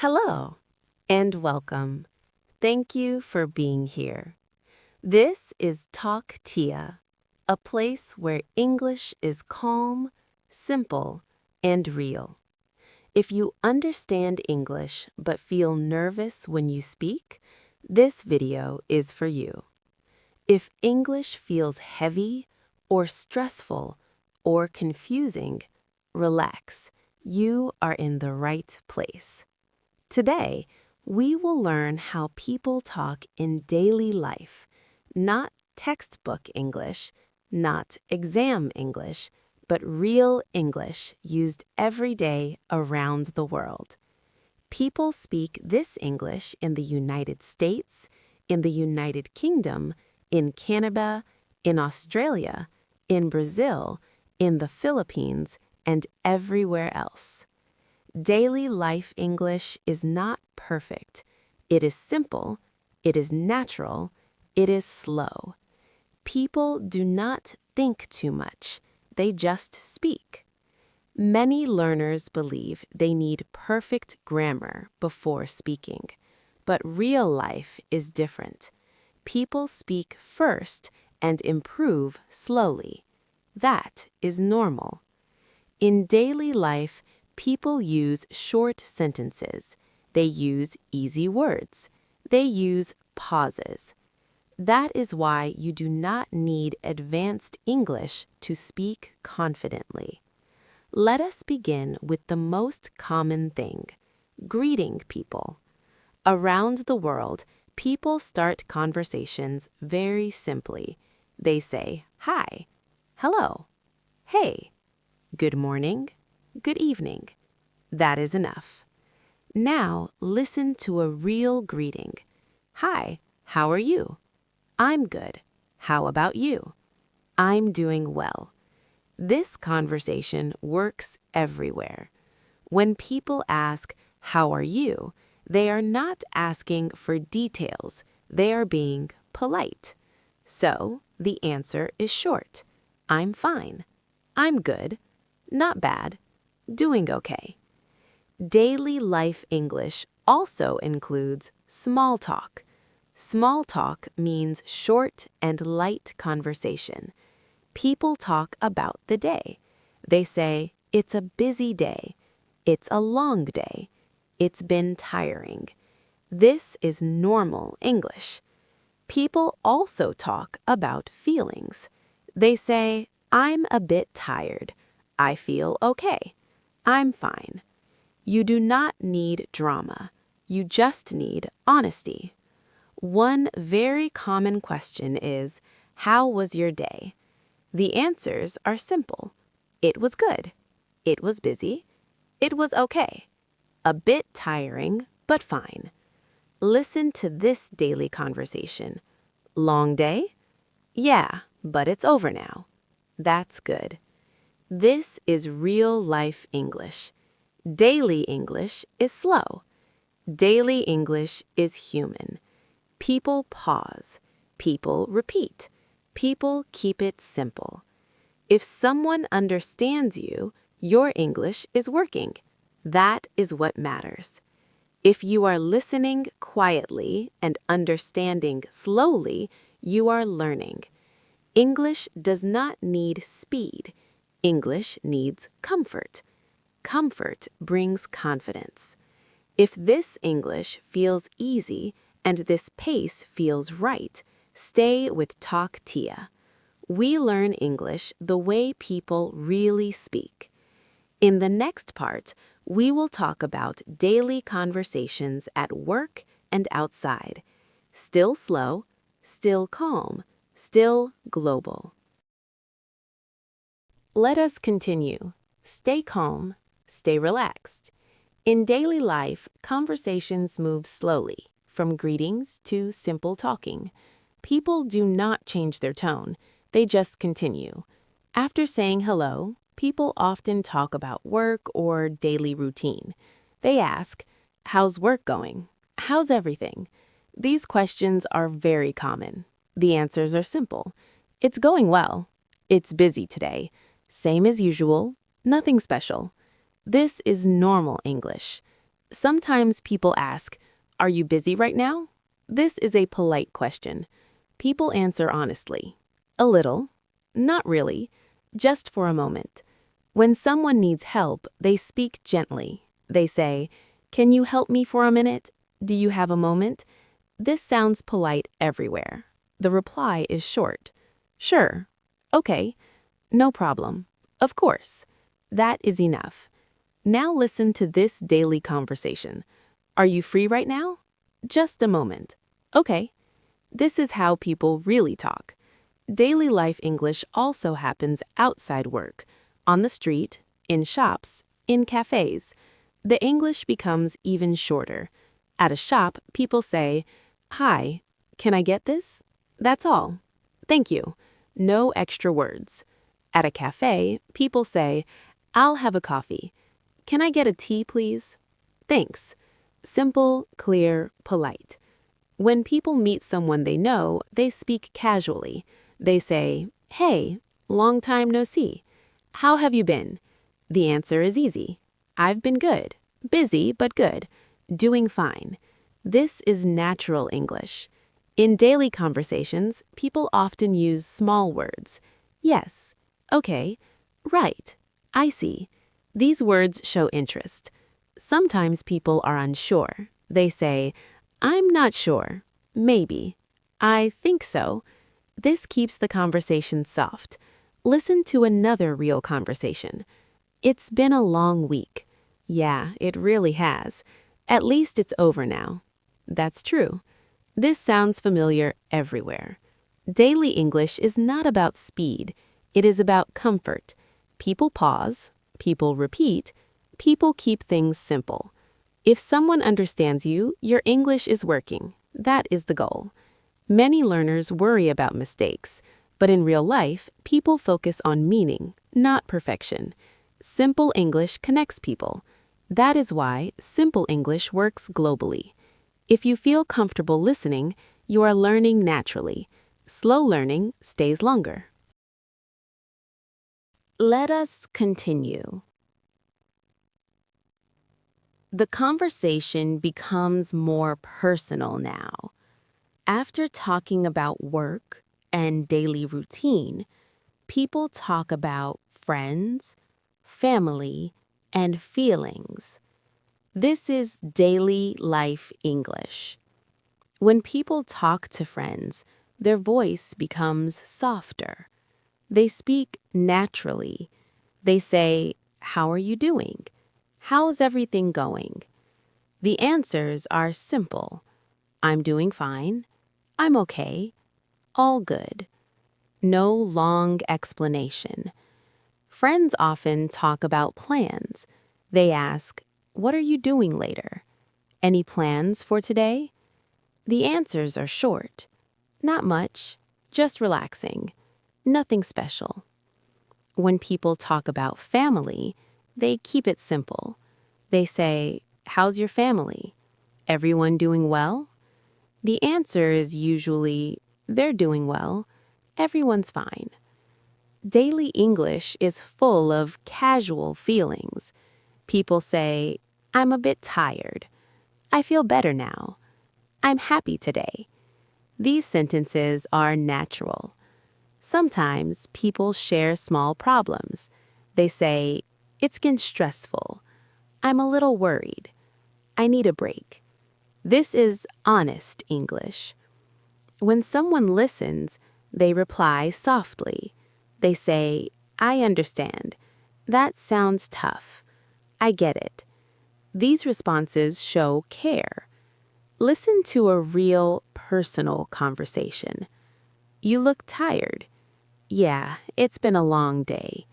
Hello and welcome. Thank you for being here. This is Talk Tia, a place where English is calm, simple, and real. If you understand English but feel nervous when you speak, this video is for you. If English feels heavy or stressful or confusing, relax. You are in the right place. Today, we will learn how people talk in daily life, not textbook English, not exam English, but real English used every day around the world. People speak this English in the United States, in the United Kingdom, in Canada, in Australia, in Brazil, in the Philippines, and everywhere else. Daily life English is not perfect. It is simple, it is natural, it is slow. People do not think too much, they just speak. Many learners believe they need perfect grammar before speaking, but real life is different. People speak first and improve slowly. That is normal. In daily life, people use short sentences. They use easy words. They use pauses. That is why you do not need advanced English to speak confidently. Let us begin with the most common thing, greeting people. Around the world, people start conversations very simply. They say, hi, hello, hey, good morning, good evening. That is enough. Now listen to a real greeting. Hi, how are you? I'm good. How about you? I'm doing well. This conversation works everywhere. When people ask, how are you? They are not asking for details. They are being polite. So the answer is short. I'm fine. I'm good. Not bad. Doing okay. Daily life English also includes small talk. Small talk means short and light conversation. People talk about the day. They say, it's a busy day. It's a long day. It's been tiring. This is normal English. People also talk about feelings. They say, I'm a bit tired. I feel okay. I'm fine. You do not need drama. You just need honesty. One very common question is, how was your day? The answers are simple. It was good. It was busy. It was okay. A bit tiring, but fine. Listen to this daily conversation. Long day? Yeah, but it's over now. That's good. This is real life English. Daily English is slow. Daily English is human. People pause. People repeat. People keep it simple. If someone understands you, your English is working. That is what matters. If you are listening quietly and understanding slowly, you are learning. English does not need speed. English needs comfort. Comfort brings confidence. If this English feels easy and this pace feels right, stay with Talk Tia. We learn English the way people really speak. In the next part, we will talk about daily conversations at work and outside. Still slow, still calm, still global. Let us continue. Stay calm, stay relaxed. In daily life, conversations move slowly, from greetings to simple talking. People do not change their tone, they just continue. After saying hello, people often talk about work or daily routine. They ask, how's work going? How's everything? These questions are very common. The answers are simple. It's going well. It's busy today. Same as usual. Nothing special. This is normal English. Sometimes people ask, "Are you busy right now?" This is a polite question. People answer honestly. A little. Not really. Just for a moment. When someone needs help, they speak gently. They say, "Can you help me for a minute? Do you have a moment?" This sounds polite everywhere. The reply is short. "Sure. Okay. No problem. Of course." That is enough. Now listen to this daily conversation. "Are you free right now?" "Just a moment." "Okay." This is how people really talk. Daily life English also happens outside work, on the street, in shops, in cafes. The English becomes even shorter. At a shop, people say, "Hi, can I get this?" That's all. "Thank you." No extra words. At a cafe, people say, "I'll have a coffee." "Can I get a tea, please?" "Thanks." Simple, clear, polite. When people meet someone they know, they speak casually. They say, "Hey, long time no see. How have you been?" The answer is easy. "I've been good. Busy, but good. Doing fine." This is natural English. In daily conversations, people often use small words. Yes. Okay. Right. I see. These words show interest. Sometimes people are unsure. They say, "I'm not sure. Maybe. I think so." This keeps the conversation soft. Listen to another real conversation. "It's been a long week." "Yeah, it really has. At least it's over now." That's true. This sounds familiar everywhere. Daily English is not about speed. It is about comfort. People pause. People repeat. People keep things simple. If someone understands you, your English is working. That is the goal. Many learners worry about mistakes, but in real life, people focus on meaning, not perfection. Simple English connects people. That is why simple English works globally. If you feel comfortable listening, you are learning naturally. Slow learning stays longer. Let us continue. The conversation becomes more personal now. After talking about work and daily routine, people talk about friends, family, and feelings. This is daily life English. When people talk to friends, their voice becomes softer. They speak naturally. They say, "How are you doing? How's everything going?" The answers are simple. "I'm doing fine." "I'm okay." All good. No long explanation. Friends often talk about plans. They ask, "What are you doing later? Any plans for today?" The answers are short. "Not much, just relaxing. Nothing special." When people talk about family, they keep it simple. They say, "How's your family? Everyone doing well?" The answer is usually, "They're doing well. Everyone's fine." Daily English is full of casual feelings. People say, "I'm a bit tired." "I feel better now." "I'm happy today." These sentences are natural. Sometimes people share small problems. They say, "It's getting stressful." "I'm a little worried." "I need a break." This is honest English. When someone listens, they reply softly. They say, "I understand. That sounds tough. I get it." These responses show care. Listen to a real, personal conversation. "You look tired." "Yeah, it's been a long day."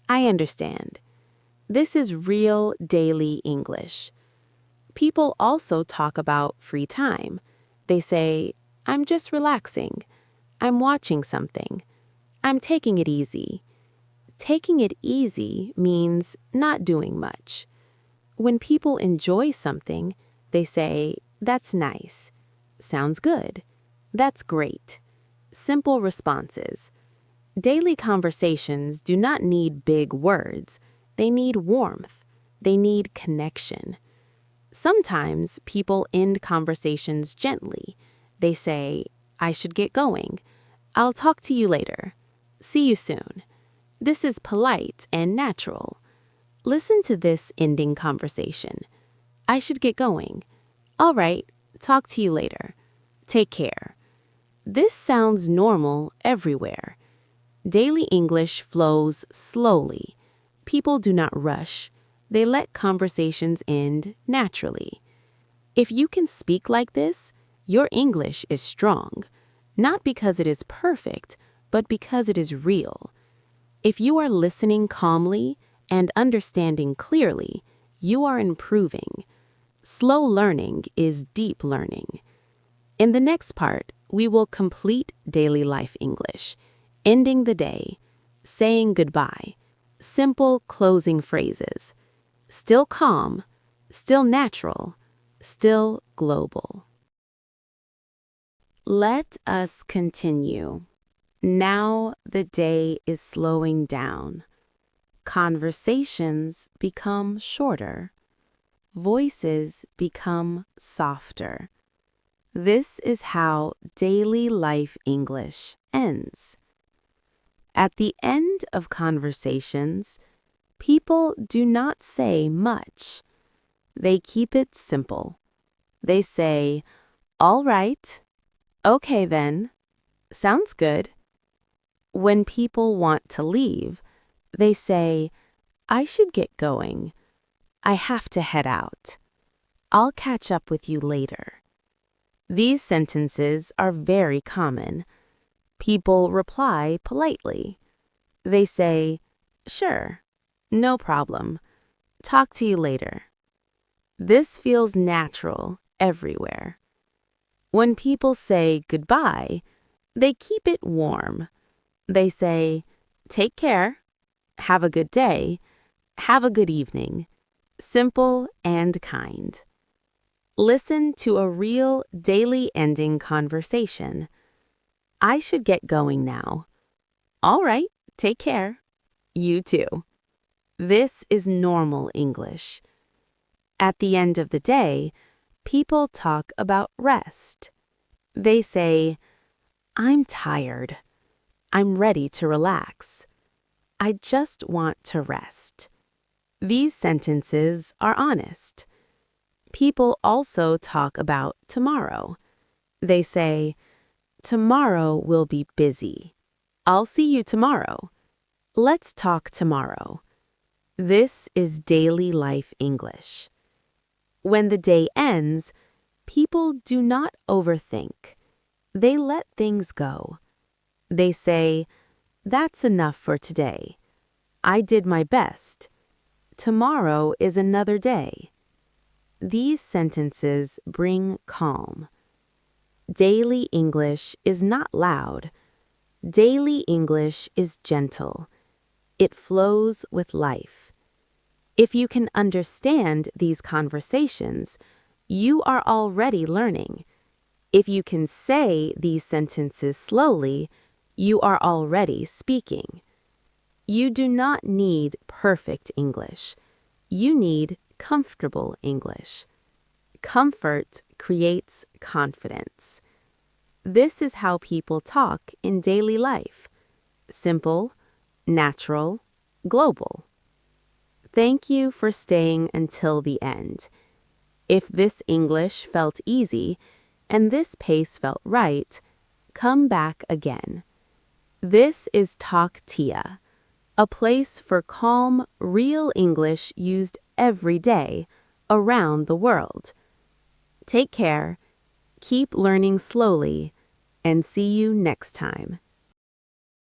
"I understand." This is real daily English. People also talk about free time. They say, "I'm just relaxing." "I'm watching something." "I'm taking it easy." Taking it easy means not doing much. When people enjoy something, they say, "That's nice." "Sounds good." "That's great." Simple responses. Daily conversations do not need big words. They need warmth. They need connection. Sometimes people end conversations gently. They say, I should get going. I'll talk to you later. See you soon. This is polite and natural. Listen to this ending conversation. I should get going. All right, talk to you later. Take care. This sounds normal everywhere. Daily English flows slowly. People do not rush. They let conversations end naturally. If you can speak like this, your English is strong, not because it is perfect, but because it is real. If you are listening calmly and understanding clearly, you are improving. Slow learning is deep learning. In the next part, we will complete daily life English, ending the day, saying goodbye, simple closing phrases, still calm, still natural, still global. Let us continue. Now the day is slowing down. Conversations become shorter. Voices become softer. This is how daily life English ends. At the end of conversations, people do not say much. They keep it simple. They say, all right, okay then, sounds good. When people want to leave, they say, I should get going. I have to head out. I'll catch up with you later. These sentences are very common. People reply politely. They say, sure, no problem. Talk to you later. This feels natural everywhere. When people say goodbye, they keep it warm. They say, take care, have a good day, have a good evening. Simple and kind. Listen to a real daily ending conversation. I should get going now. All right, take care. You too. This is normal English. At the end of the day, people talk about rest. They say, I'm tired. I'm ready to relax. I just want to rest. These sentences are honest. People also talk about tomorrow. They say, tomorrow will be busy. I'll see you tomorrow. Let's talk tomorrow. This is daily life English. When the day ends, people do not overthink. They let things go. They say, that's enough for today. I did my best. Tomorrow is another day. These sentences bring calm. Daily English is not loud. Daily English is gentle. It flows with life. If you can understand these conversations, you are already learning. If you can say these sentences slowly, you are already speaking. You do not need perfect English. You need comfortable English. Comfort creates confidence. This is how people talk in daily life. Simple, natural, global. Thank you for staying until the end. If this English felt easy and this pace felt right, come back again. This is Talk Tia, a place for calm, real English used every day around the world. Take care, keep learning slowly, and see you next time.